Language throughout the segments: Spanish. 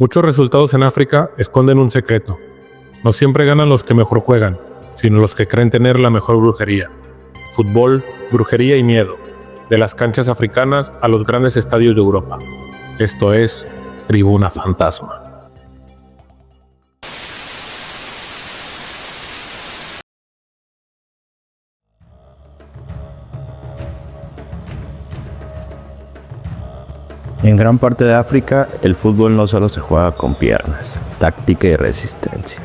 Muchos resultados en África esconden un secreto. No siempre ganan los que mejor juegan, sino los que creen tener la mejor brujería. Fútbol, brujería y miedo. De las canchas africanas a los grandes estadios de Europa. Esto es Tribuna Fantasma. En gran parte de África, el fútbol no solo se juega con piernas, táctica y resistencia.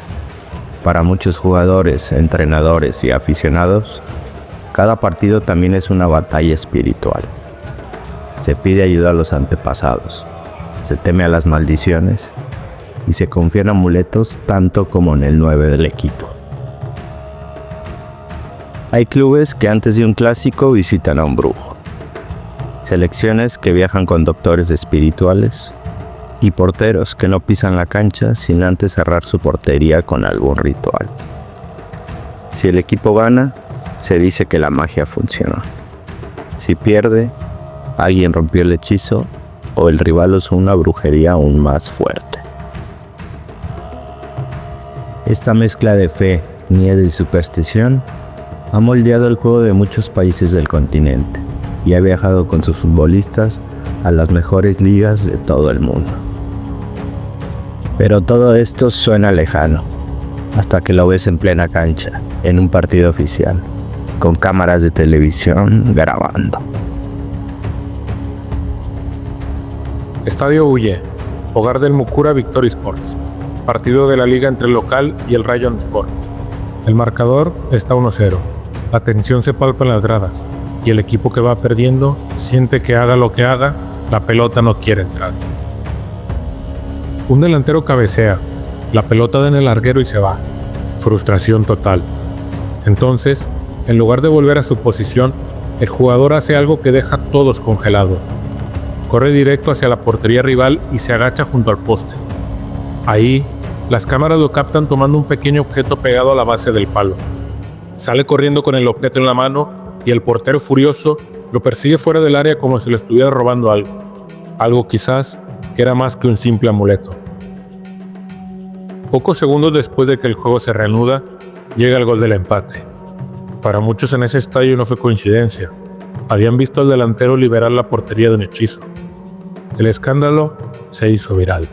Para muchos jugadores, entrenadores y aficionados, cada partido también es una batalla espiritual. Se pide ayuda a los antepasados, se teme a las maldiciones y se confía en amuletos tanto como en el 9 del equipo. Hay clubes que antes de un clásico visitan a un brujo. Selecciones que viajan con doctores espirituales y porteros que no pisan la cancha sin antes cerrar su portería con algún ritual. Si el equipo gana, se dice que la magia funcionó. Si pierde, alguien rompió el hechizo o el rival usó una brujería aún más fuerte. Esta mezcla de fe, miedo y superstición ha moldeado el juego de muchos países del continente y ha viajado con sus futbolistas a las mejores ligas de todo el mundo. Pero todo esto suena lejano, hasta que lo ves en plena cancha, en un partido oficial, con cámaras de televisión grabando. Estadio Huye, hogar del Mukura Victory Sports. Partido de la liga entre el local y el Rayon Sports. El marcador está 1-0. La tensión se palpa en las gradas. Y el equipo que va perdiendo siente que haga lo que haga, la pelota no quiere entrar. Un delantero cabecea, la pelota da en el larguero y se va. Frustración total. Entonces, en lugar de volver a su posición, el jugador hace algo que deja a todos congelados. Corre directo hacia la portería rival y se agacha junto al poste. Ahí, las cámaras lo captan tomando un pequeño objeto pegado a la base del palo. Sale corriendo con el objeto en la mano y el portero furioso lo persigue fuera del área como si le estuviera robando algo. Algo quizás que era más que un simple amuleto. Pocos segundos después de que el juego se reanuda, llega el gol del empate. Para muchos en ese estadio no fue coincidencia. Habían visto al delantero liberar la portería de un hechizo. El escándalo se hizo viral.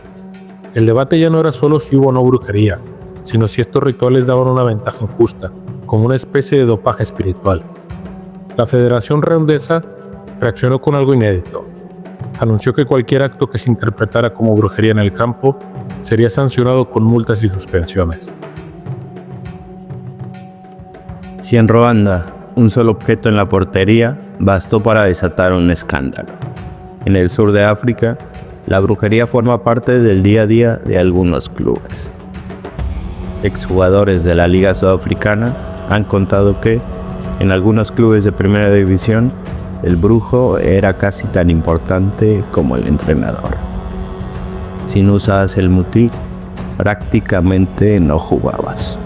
El debate ya no era solo si hubo o no brujería, sino si estos rituales daban una ventaja injusta, como una especie de dopaje espiritual. La Federación Ruandesa reaccionó con algo inédito. Anunció que cualquier acto que se interpretara como brujería en el campo sería sancionado con multas y suspensiones. Si en Ruanda un solo objeto en la portería bastó para desatar un escándalo, en el sur de África, la brujería forma parte del día a día de algunos clubes. Exjugadores de la Liga Sudafricana han contado que, en algunos clubes de primera división, el brujo era casi tan importante como el entrenador. Si no usabas el mutí, prácticamente no jugabas.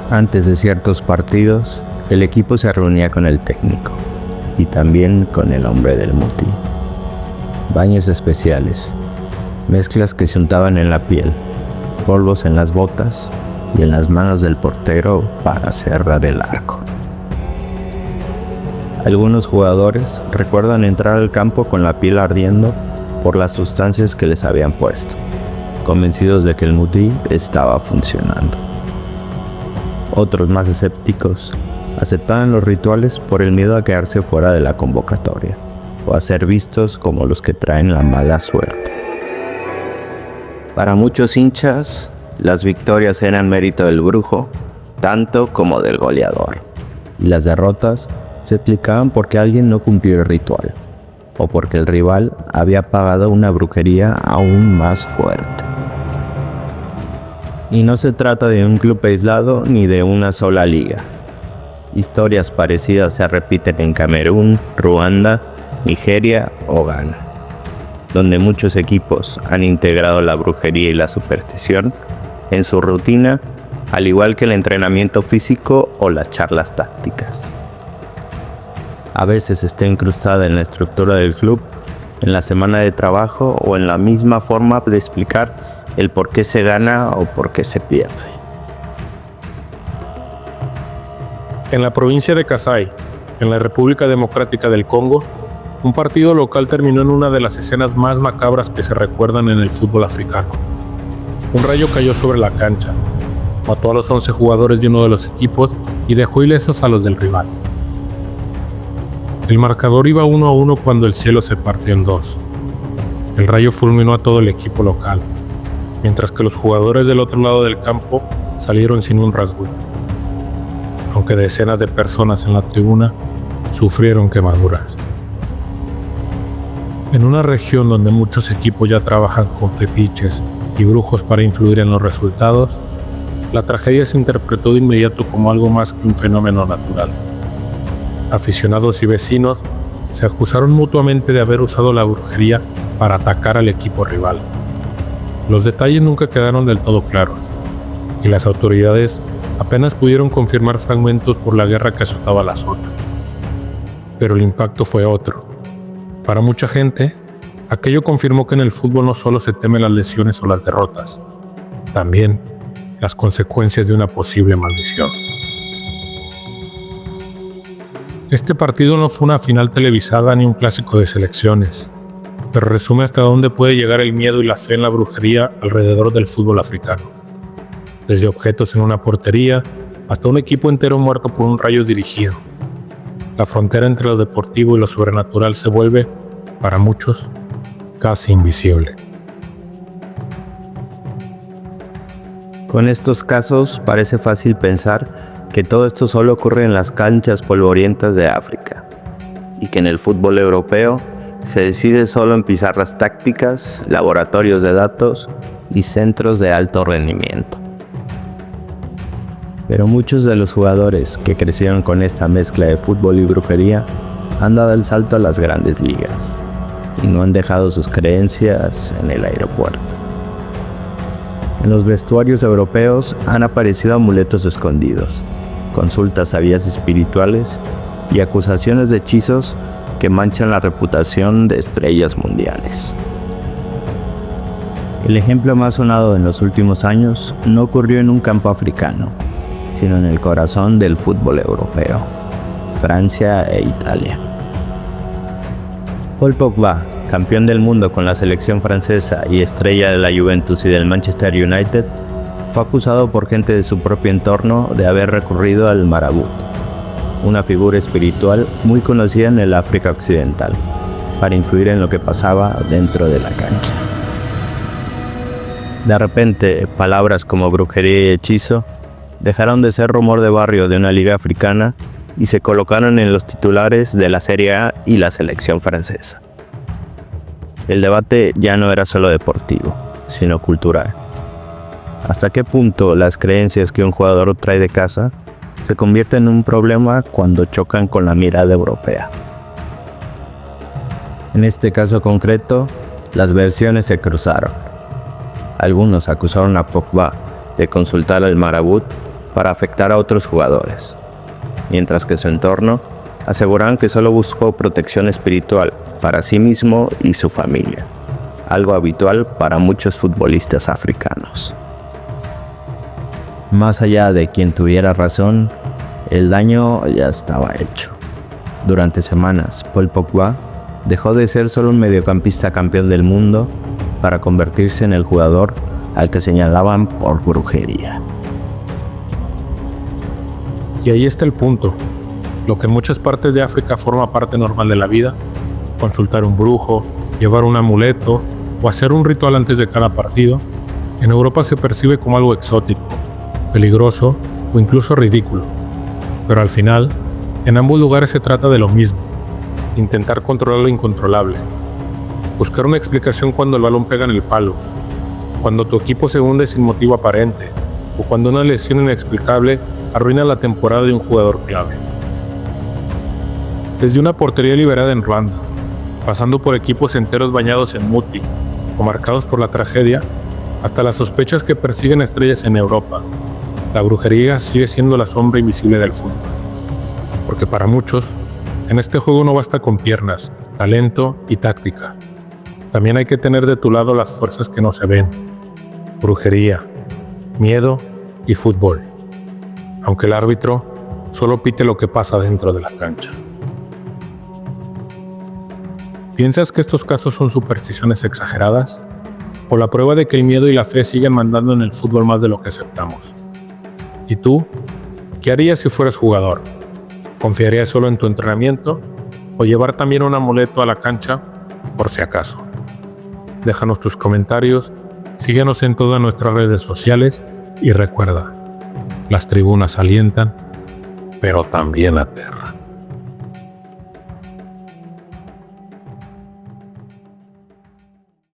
Antes de ciertos partidos, el equipo se reunía con el técnico y también con el hombre del mutí. Baños especiales, mezclas que se untaban en la piel, polvos en las botas y en las manos del portero para cerrar el arco. Algunos jugadores recuerdan entrar al campo con la piel ardiendo por las sustancias que les habían puesto, convencidos de que el mutí estaba funcionando. Otros más escépticos aceptaban los rituales por el miedo a quedarse fuera de la convocatoria o a ser vistos como los que traen la mala suerte. Para muchos hinchas, las victorias eran mérito del brujo, tanto como del goleador. Y las derrotas se explicaban porque alguien no cumplió el ritual, o porque el rival había pagado una brujería aún más fuerte. Y no se trata de un club aislado ni de una sola liga. Historias parecidas se repiten en Camerún, Ruanda, Nigeria o Ghana, donde muchos equipos han integrado la brujería y la superstición en su rutina, al igual que el entrenamiento físico o las charlas tácticas. A veces está incrustada en la estructura del club en la semana de trabajo o en la misma forma de explicar el por qué se gana o por qué se pierde. En la provincia de Kasai, en la República Democrática del Congo, un partido local terminó en una de las escenas más macabras que se recuerdan en el fútbol africano. Un rayo cayó sobre la cancha, mató a los 11 jugadores de uno de los equipos y dejó ilesos a los del rival. El marcador iba 1-1 cuando el cielo se partió en dos. El rayo fulminó a todo el equipo local, mientras que los jugadores del otro lado del campo salieron sin un rasguño, aunque decenas de personas en la tribuna sufrieron quemaduras. En una región donde muchos equipos ya trabajan con fetiches y brujos para influir en los resultados, la tragedia se interpretó de inmediato como algo más que un fenómeno natural. Aficionados y vecinos se acusaron mutuamente de haber usado la brujería para atacar al equipo rival. Los detalles nunca quedaron del todo claros, y las autoridades apenas pudieron confirmar fragmentos por la guerra que azotaba la zona. Pero el impacto fue otro. Para mucha gente, aquello confirmó que en el fútbol no solo se temen las lesiones o las derrotas, también las consecuencias de una posible maldición. Este partido no fue una final televisada ni un clásico de selecciones, pero resume hasta dónde puede llegar el miedo y la fe en la brujería alrededor del fútbol africano. Desde objetos en una portería hasta un equipo entero muerto por un rayo dirigido. La frontera entre lo deportivo y lo sobrenatural se vuelve, para muchos, casi invisible. Con estos casos parece fácil pensar que todo esto solo ocurre en las canchas polvorientas de África y que en el fútbol europeo se decide solo en pizarras tácticas, laboratorios de datos y centros de alto rendimiento. Pero muchos de los jugadores que crecieron con esta mezcla de fútbol y brujería han dado el salto a las grandes ligas y no han dejado sus creencias en el aeropuerto. En los vestuarios europeos han aparecido amuletos escondidos, consultas a vías espirituales y acusaciones de hechizos que manchan la reputación de estrellas mundiales. El ejemplo más sonado en los últimos años no ocurrió en un campo africano, sino en el corazón del fútbol europeo, Francia e Italia. Paul Pogba, campeón del mundo con la selección francesa y estrella de la Juventus y del Manchester United, fue acusado por gente de su propio entorno de haber recurrido al marabut, una figura espiritual muy conocida en el África Occidental, para influir en lo que pasaba dentro de la cancha. De repente, palabras como brujería y hechizo dejaron de ser rumor de barrio de una liga africana y se colocaron en los titulares de la Serie A y la selección francesa. El debate ya no era solo deportivo, sino cultural. ¿Hasta qué punto las creencias que un jugador trae de casa se convierten en un problema cuando chocan con la mirada europea? En este caso concreto, las versiones se cruzaron. Algunos acusaron a Pogba de consultar al marabut para afectar a otros jugadores, mientras que su entorno aseguraban que solo buscó protección espiritual para sí mismo y su familia, algo habitual para muchos futbolistas africanos. Más allá de quien tuviera razón, el daño ya estaba hecho. Durante semanas, Paul Pogba dejó de ser solo un mediocampista campeón del mundo para convertirse en el jugador al que señalaban por brujería. Y ahí está el punto. Lo que en muchas partes de África forma parte normal de la vida, consultar un brujo, llevar un amuleto o hacer un ritual antes de cada partido, en Europa se percibe como algo exótico, peligroso o incluso ridículo. Pero al final, en ambos lugares se trata de lo mismo: intentar controlar lo incontrolable, buscar una explicación cuando el balón pega en el palo, cuando tu equipo se hunde sin motivo aparente, o cuando una lesión inexplicable arruina la temporada de un jugador clave. Desde una portería liberada en Ruanda, pasando por equipos enteros bañados en muti o marcados por la tragedia, hasta las sospechas que persiguen estrellas en Europa, la brujería sigue siendo la sombra invisible del fútbol. Porque para muchos, en este juego no basta con piernas, talento y táctica. También hay que tener de tu lado las fuerzas que no se ven: brujería, miedo y fútbol, aunque el árbitro solo pite lo que pasa dentro de la cancha. ¿Piensas que estos casos son supersticiones exageradas? ¿O la prueba de que el miedo y la fe siguen mandando en el fútbol más de lo que aceptamos? ¿Y tú? ¿Qué harías si fueras jugador? ¿Confiarías solo en tu entrenamiento o llevar también un amuleto a la cancha por si acaso? Déjanos tus comentarios, síguenos en todas nuestras redes sociales y recuerda, las tribunas alientan, pero también aterran.